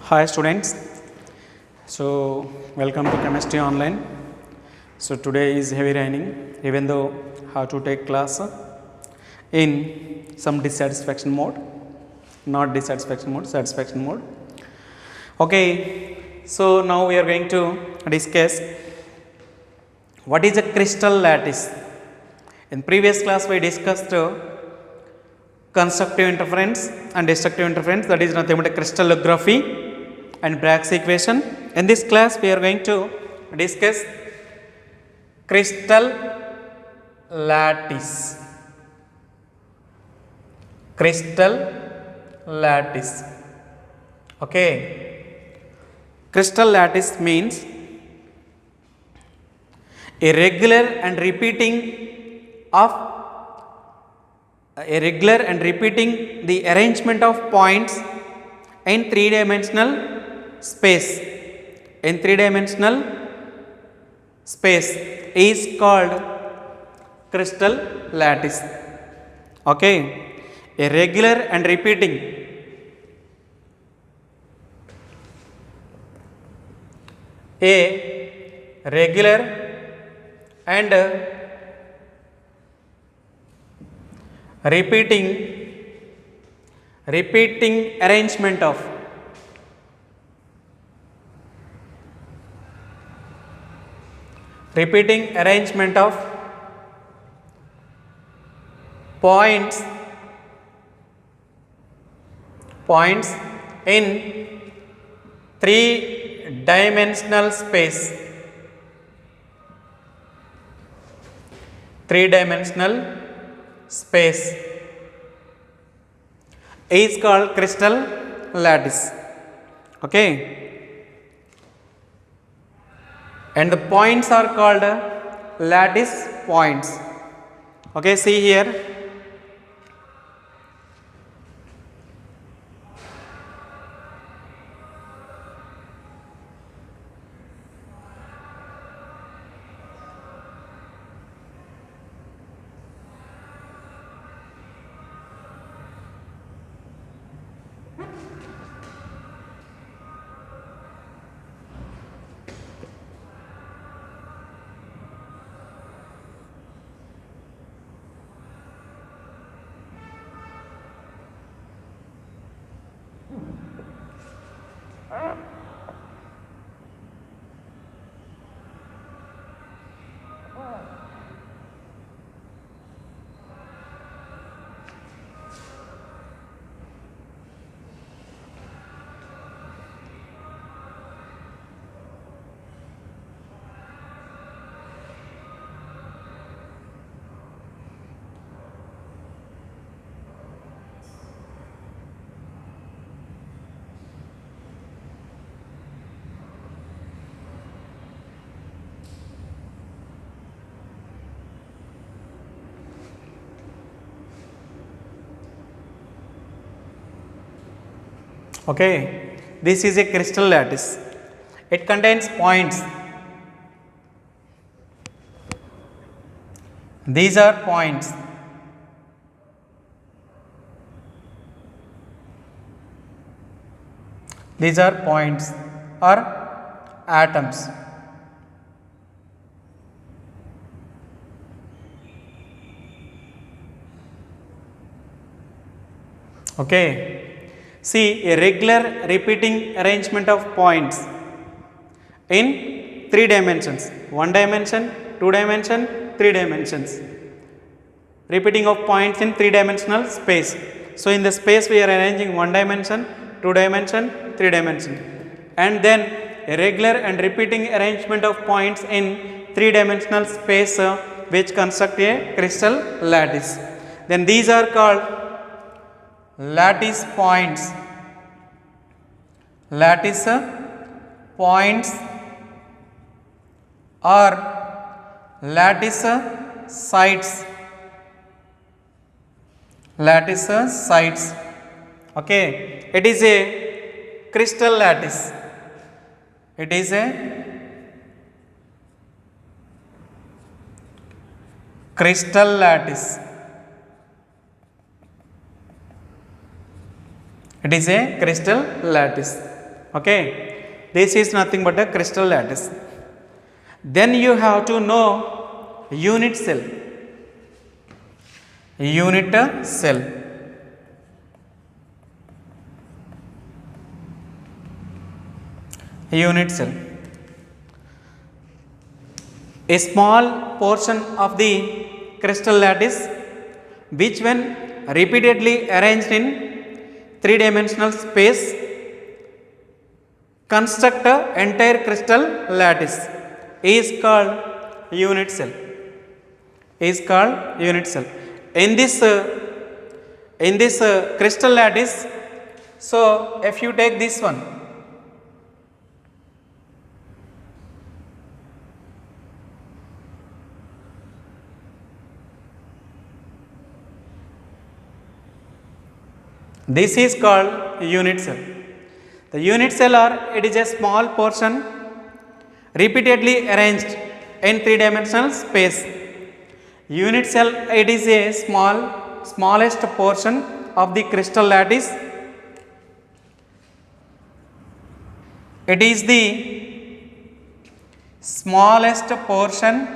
Hi students, so welcome to chemistry online. So today is heavy raining, even though how to take class in some dissatisfaction mode, not dissatisfaction mode, satisfaction mode. Okay, so now we are going to discuss what is a crystal lattice. In previous class we discussed constructive interference and destructive interference, that is nothing but a crystallography and Bragg's equation. In this class we are going to discuss crystal lattice. Crystal lattice. Okay. Crystal lattice means a regular and repeating the arrangement of points in three-dimensional space. In three-dimensional space is called crystal lattice. Okay, a regular and repeating and repeating arrangement of points in three-dimensional space. Three-dimensional space is called crystal lattice. Okay, and the points are called lattice points. Okay, see here. Okay, this is a crystal lattice. It contains points. These are points. These are points or atoms. Okay. See, a regular repeating arrangement of points in three dimensions, one dimension, two dimension, three dimensions, repeating of points in three-dimensional space. So in the space we are arranging one dimension, two dimension, three dimension, and then a regular and repeating arrangement of points in three-dimensional space which construct a crystal lattice. Then these are called lattice points. Lattice points or lattice sites. Lattice sites. Okay, it is a crystal lattice. It is a crystal lattice. It is a crystal lattice. Okay, this is nothing but a crystal lattice. Then you have to know unit cell. Unit cell. Unit cell. A small portion of the crystal lattice which when repeatedly arranged in three-dimensional space construct a entire crystal lattice is called unit cell. Is called unit cell. In this crystal lattice, so if you take this one, this is called unit cell. The unit cell are, it is a small portion repeatedly arranged in three-dimensional space. Unit cell, it is a smallest portion of the crystal lattice. It is the smallest portion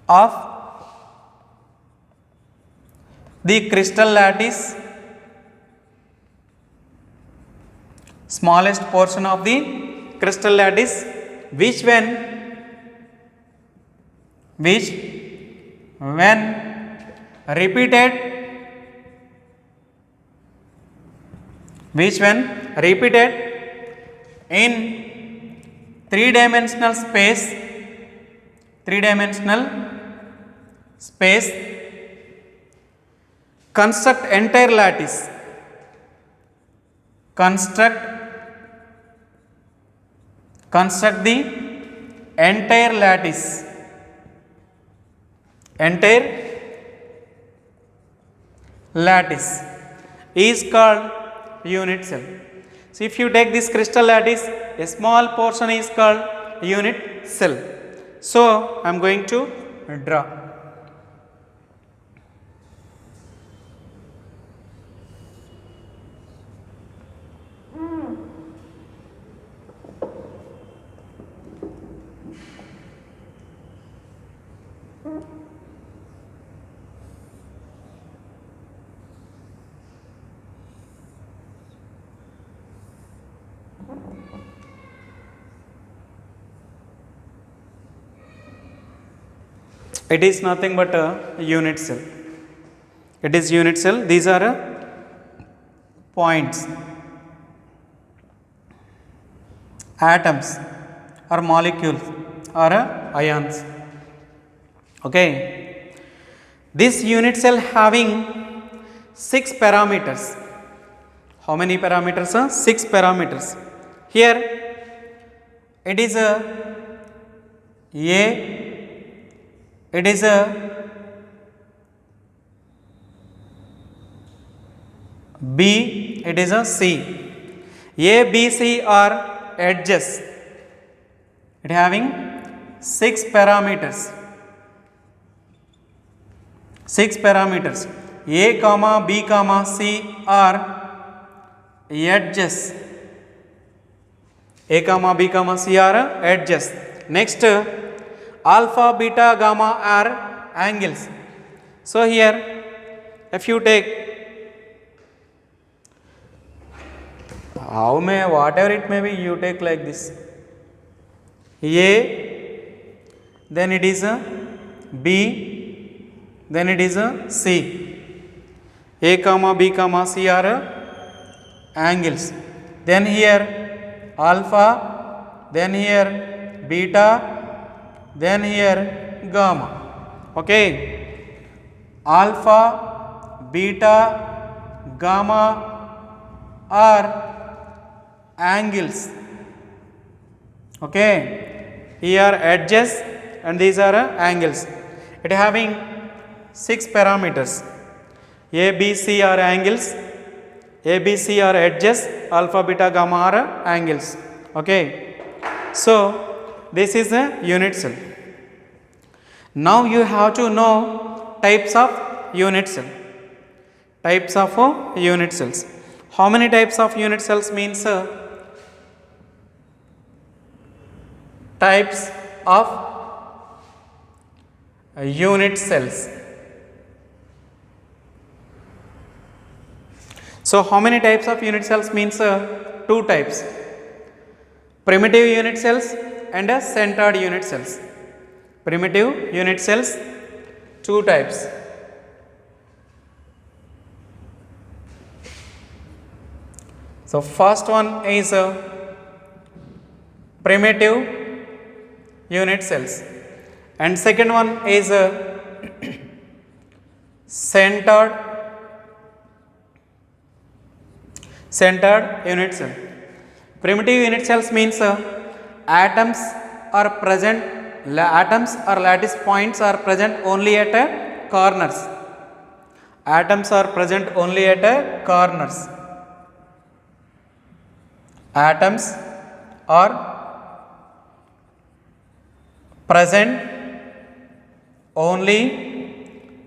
of the crystal lattice, smallest portion of the crystal lattice which when repeated in three-dimensional space construct entire lattice, construct the entire lattice is called unit cell. So if you take this crystal lattice, a small portion is called unit cell. So I am going to draw. It is nothing but a unit cell. It is unit cell. These are points, atoms or molecules or ions. Okay. This unit cell having 6 parameters. How many parameters? 6 parameters. Here it is a it is a B, it is a C. A, B, C are edges. It having 6 parameters. 6 parameters. A, comma, B, comma, C are edges. A, comma, B, comma, C are edges. Next, alpha, beta, gamma are angles. So here if you take whatever it may be, you take like this. A, then it is a B, then it is a C. A, comma, B, comma, C are angles. Then here alpha, then here beta, then here gamma. Okay, alpha, beta, gamma are angles. Okay, here edges and these are angles. It having 6 parameters. A, B, C are angles, A, B, C are edges, alpha, beta, gamma are angles. Okay, so this is a unit cell. Now you have to know types of unit cell. Types of unit cells. How many types of unit cells means types of unit cells. So how many types of unit cells means two types, primitive unit cells and centered unit cells. Primitive unit cells, two types. So first one is primitive unit cells and second one is centered unit cell. Primitive unit cells means atoms or lattice points are present only at corners. Atoms are present only at corners. Atoms are present only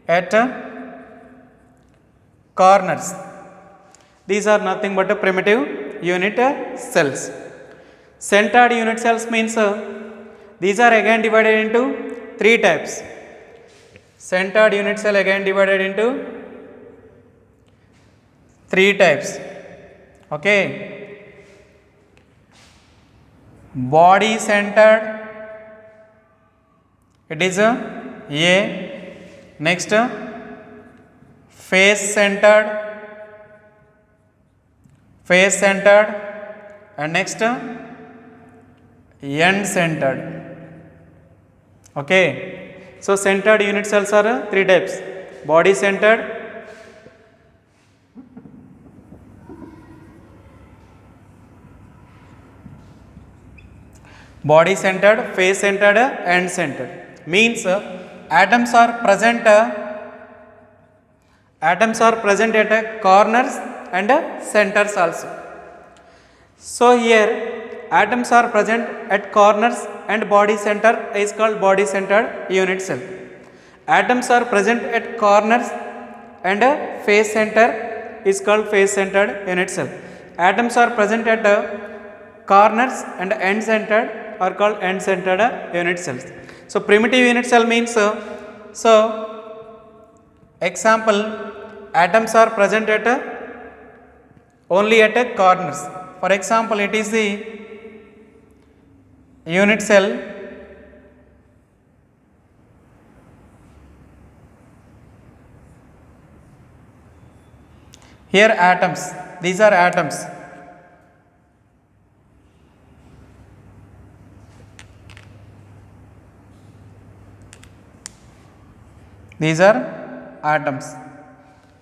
at corners. These are nothing but a primitive unit cells. Centered unit cells means these are again divided into three types. Centered unit cell again divided into three types. Okay. Body centered, it is A. Next, face centered, and next end centered. Okay. So centered unit cells are three types: body centered, face centered, end centered. Means atoms are present at corners and centers also. So here atoms are present at corners and body center is called body centered unit cell. Atoms are present at corners and face center is called face centered unit cell. Atoms are present at corners and end centered are called end centered unit cells. So primitive unit cell means example, atoms are present at only at corners. For example, it is the unit cell here. Atoms, these are atoms. These are atoms.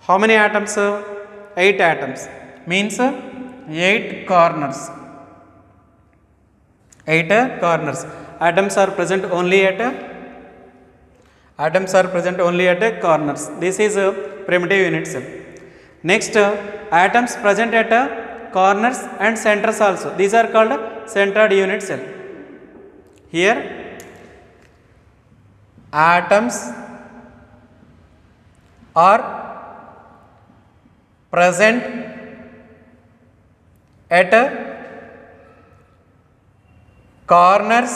How many atoms? 8 atoms. Means 8 corners. 8 corners. Atoms are present only at corners. This is a primitive unit cell. Next, atoms present at corners and centers also. These are called centered unit cell. Here atoms are present at corners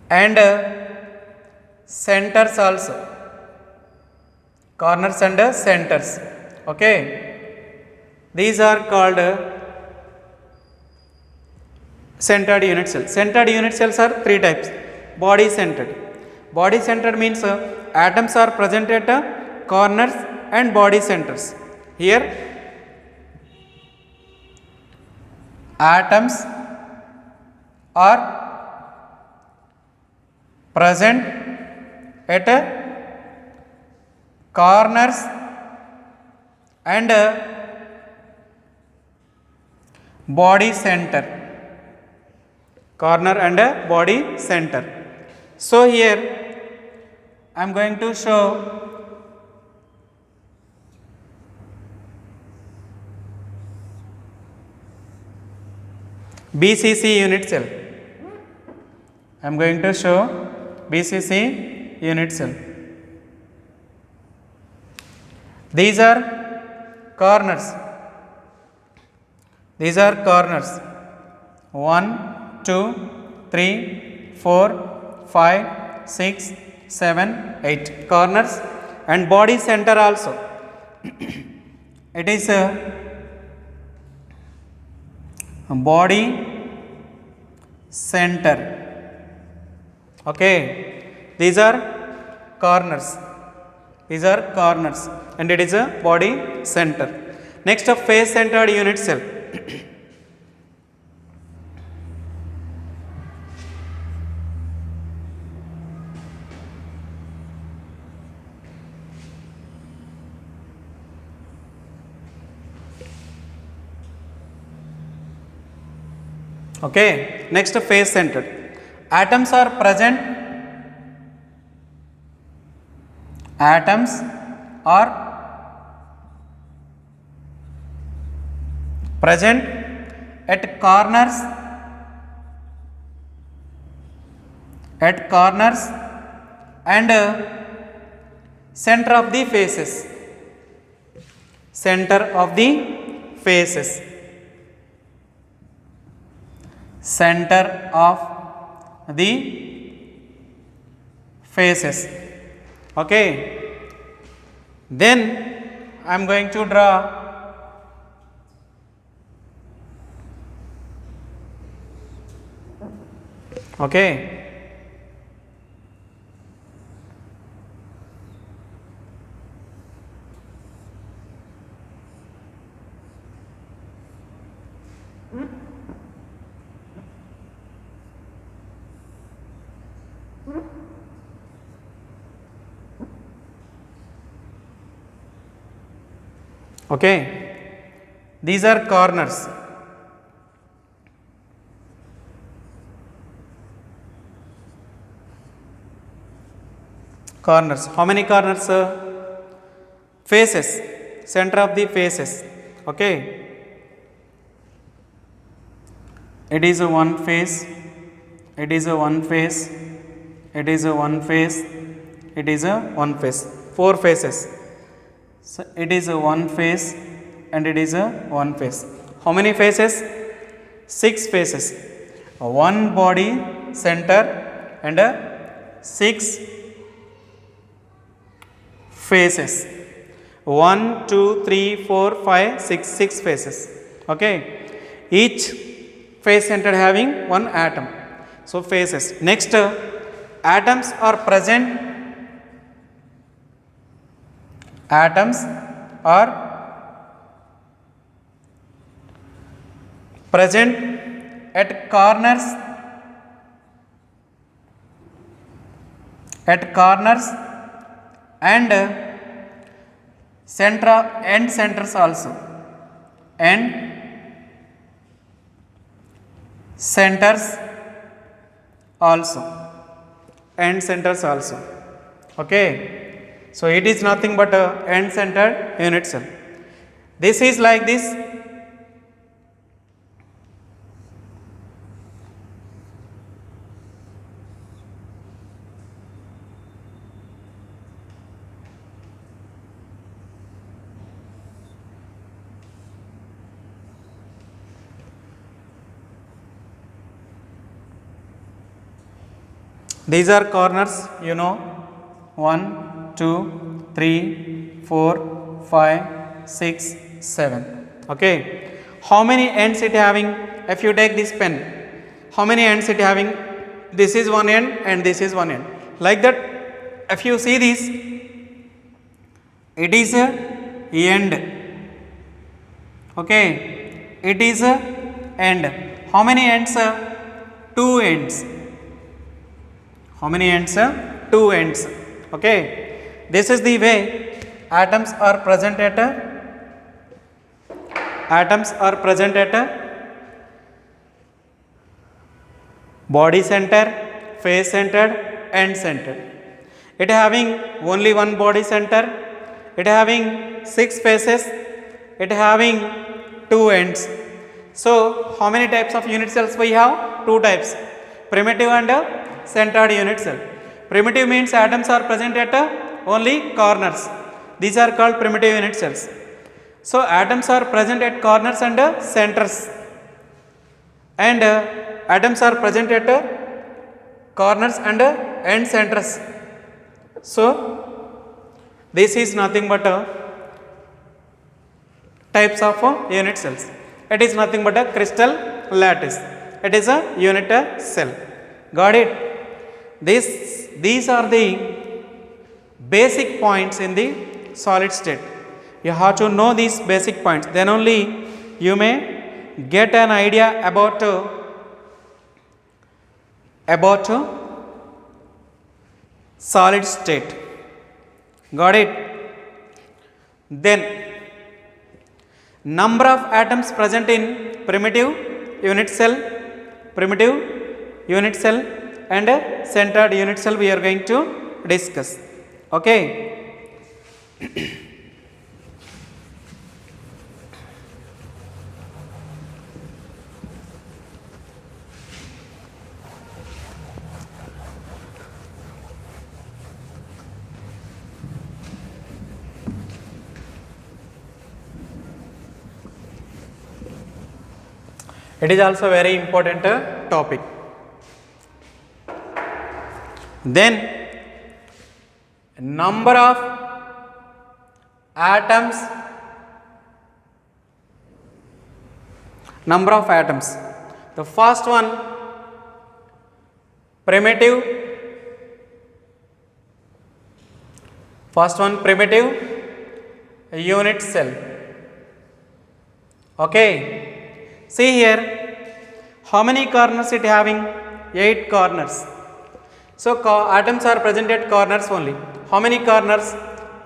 and centers also. Corners and centers. Okay. These are called centered unit cells. Centered unit cells are three types. Body centered. Body centered means atoms are present at corners and body centers. Here atoms are present at corners and body center. Corner and body center. So here I am going to show BCC unit cell. I am going to show BCC unit cell. These are corners. These are corners. 1, 2, 3, 4, 5, 6, 7, 8 corners, and body center also. It is a body center. Okay, these are corners. These are corners, and it is a body center. Next, a face centered unit cell. Okay, next, face centered. Atoms are present. Atoms are present at corners, and center of the faces. Center of the faces. Center of the faces. Okay, then I am going to draw okay. Okay, these are corners. Corners. How many corners? Faces. Center of the faces. Okay, it is a one face. It is a one face. It is a one face. It is a one face. 4 faces. So it is a one face, and it is a one face. How many faces? 6 faces. One body center and 6 faces. 1, 2, 3, 4, 5, 6, 6 faces. Okay, each face center having one atom. So faces. Next, atoms are present. Atoms are present at corners, and end centers also. End centers also. End centers also. Okay, so it is nothing but a end centered unit cell. This is like this. These are corners, you know, 1, 2, 3, 4, 5, 6, 7. Okay, how many ends it having? If you take this pen, how many ends it having? This is one end and this is one end. Like that, if you see this, it is a end. Okay, it is a end. How many ends? 2 ends. How many ends? 2 ends. Okay, this is the way atoms are present at body center, face centered, end centered. It having only one body center. It having 6 faces. It having 2 ends. So how many types of unit cells we have? 2 types: primitive and centered unit cell. Primitive means atoms are present at only corners. These are called primitive unit cells. So atoms are present at corners and centers, and atoms are present at corners and end centers. So this is nothing but types of unit cells. It is nothing but a crystal lattice. It is a unit cell. Got it? These are the basic points in the solid state. You have to know these basic points, then only you may get an idea about solid state. Got it? Then number of atoms present in primitive unit cell and centered unit cell we are going to discuss. Okay. It is also very important topic. Then number of atoms. The first one, primitive unit cell. Okay. See here, how many corners it having? 8 corners. So atoms are present at corners only. How many corners?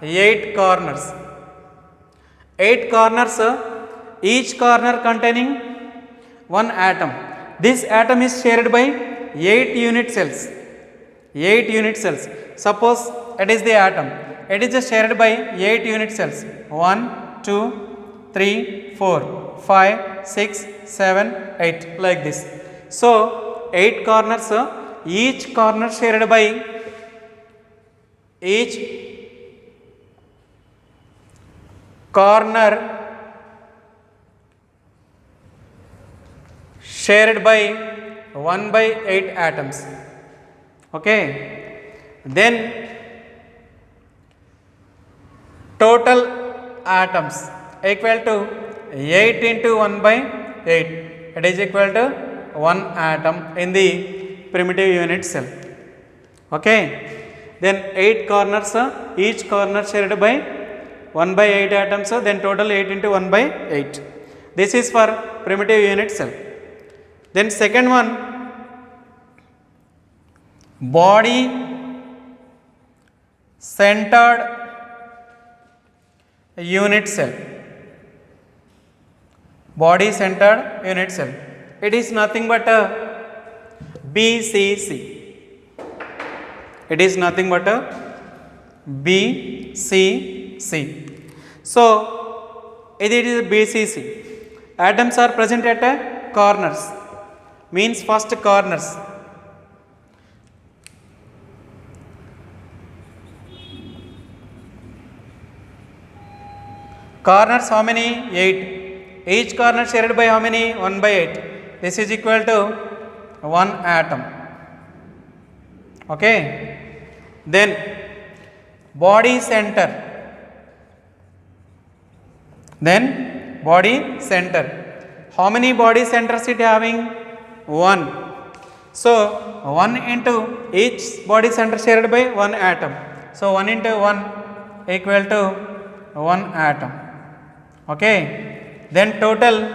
8 corners. 8 corners, each corner containing one atom. This atom is shared by 8 unit cells. 8 unit cells. Suppose it is the atom. It is shared by 8 unit cells. 1, 2, 3, 4. 5, 6, 7, 8 like this. So 8 corners, each corner shared by one by 8 atoms. Okay. Then total atoms equal to 8 into 1 by 8. It is equal to 1 atom in the primitive unit cell. Okay. Then 8 corners, each corner shared by 1 by 8 atoms, then total 8 into 1 by 8. This is for primitive unit cell. Then second one, body centered unit cell. Body centered unit cell. It is nothing but a BCC. It is nothing but a BCC. So it is BCC. Atoms are present at corners. Means first corners. Corners how many? 8. Each corner shared by how many? 1 by 8. This is equal to 1 atom. Okay. Then body center. How many body centers it having? 1. So 1 into each body center shared by 1 atom. So 1 into 1 equal to 1 atom. Okay. Then total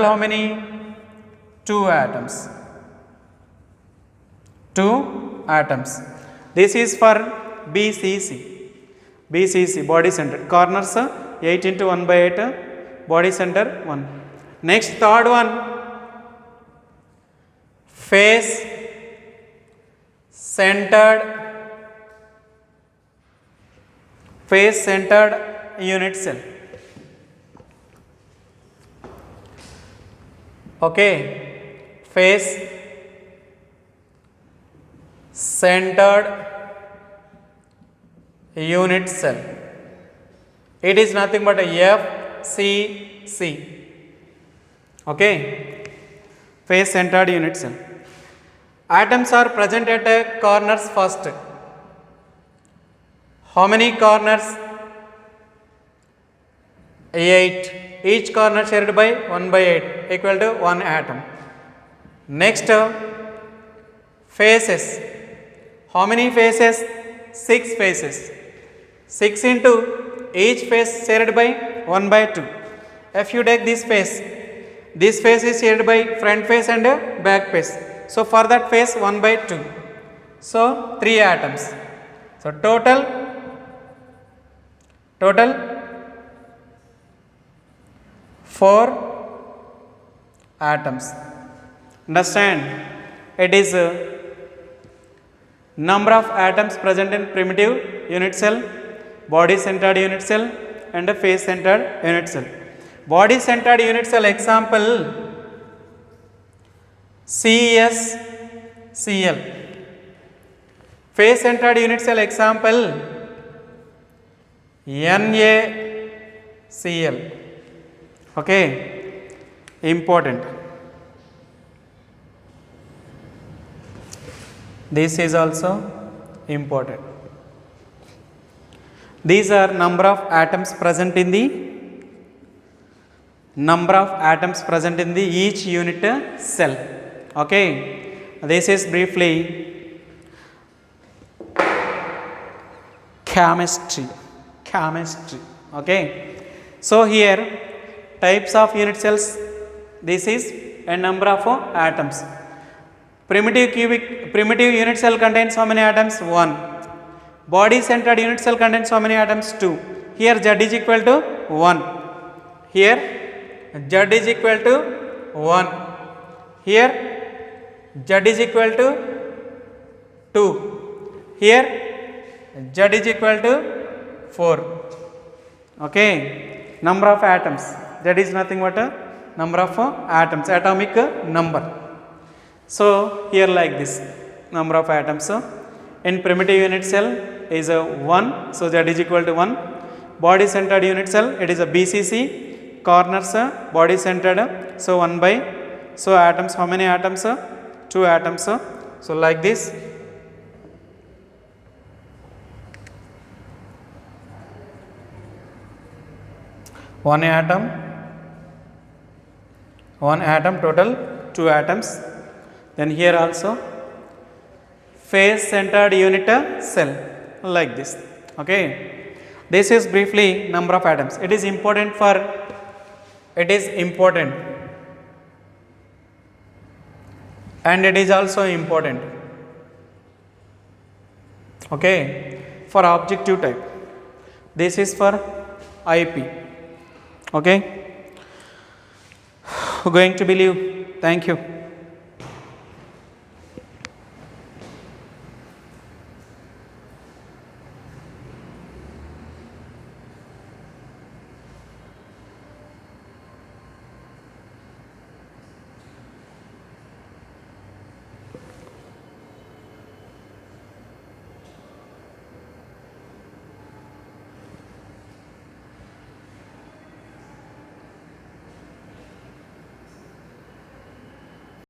how many? 2 atoms. 2 atoms. This is for BCC, body center. Corners 8 into 1 by 8, body center 1. Next, third one, face centered unit cell. Okay, face centered unit cell. It is nothing but a FCC. Okay, face centered unit cell. Atoms are present at corners first. How many corners? 8. Each corner shared by 1 by 8 equal to 1 atom. Next, faces. How many faces? 6 faces. 6 into each face shared by 1 by 2. If you take this face is shared by front face and back face. So for that face 1 by 2. So 3 atoms. So total 4 atoms. Understand? It is number of atoms present in primitive unit cell, body centered unit cell and face centered unit cell. Body centered unit cell example CSCl. Face centered unit cell example NaCl. Okay, important. This is also important. These are number of atoms present in the each unit cell. Okay, this is briefly chemistry. Okay, so here types of unit cells, this is a number of atoms. Primitive unit cell contains how many atoms? 1. Body centered unit cell contains how many atoms? 2. Here Z is equal to 1. Here Z is equal to 1. Here Z is equal to 2. Here Z is equal to 4. Okay, number of atoms. That is nothing but a number of atoms, atomic number. So here like this, number of atoms in primitive unit cell is a 1, so that is equal to 1. Body centered unit cell, it is a BCC. Corners body centered, so 1 by. So atoms, how many atoms? 2 atoms. So like this. One atom, total 2 atoms. Then here also face centered unit cell, like this. Okay, this is briefly number of atoms. It is important and it is also important, okay, for objective type. This is for IP. Okay, going to believe. Thank you.